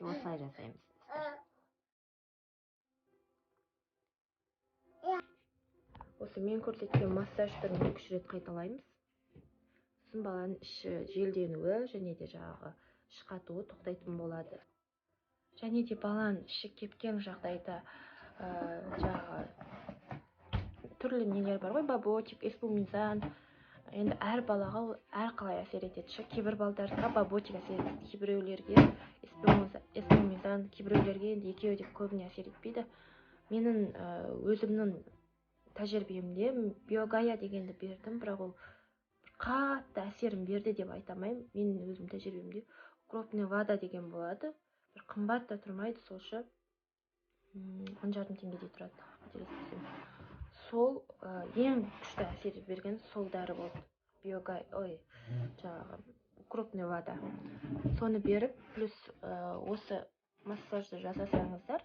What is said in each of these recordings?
Осылай жасаймыз. Осы мен көрсеткен массаж түрін 2 рет қайталаймыз. Сосын баланың іші желденуі және де жаңағы іш қатуы тоқтайтын болады. Және де баланың іші кепкен жағдайда жаңағы түрлі нелер бар ғой, баботик, эспумизан. Енді әр балаға әр қалай әсер етеді. Кейбір балдарға баботик әсер етеді, кейбіреулерге эспумизан, кейбіреулерге енді екеуі де көбіне әсер етпейді. Менің өзімнің тәжірибемде биогая дегенді бердім, бірақ ол қатты әсерін берді деп айтамаймын. Менің өзім тәжірибемде укропная вода деген болады. Бір қымбат та тұрмайды, солшы 10,5 теңгедей тұрады. Сол ең күшті әсер берген сол дәрі болды. Жаңағы укропная вода. Соны беріп, плюс осы массажды жасасаңыздар,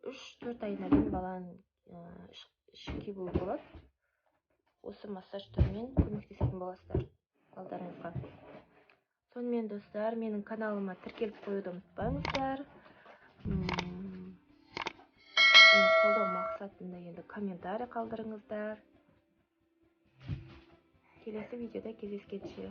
3-4 айына дейін баланың іші кебуі болады. Осы массаж түрімен көмектесетін боласыздар балдарыңызға. Сонымен достар, менің каналыма тіркеліп қоюды ұмытпаңыздар. Қолдау мақсатында енді комментарий қалдырыңыздар. Келесі видеода кездескенше.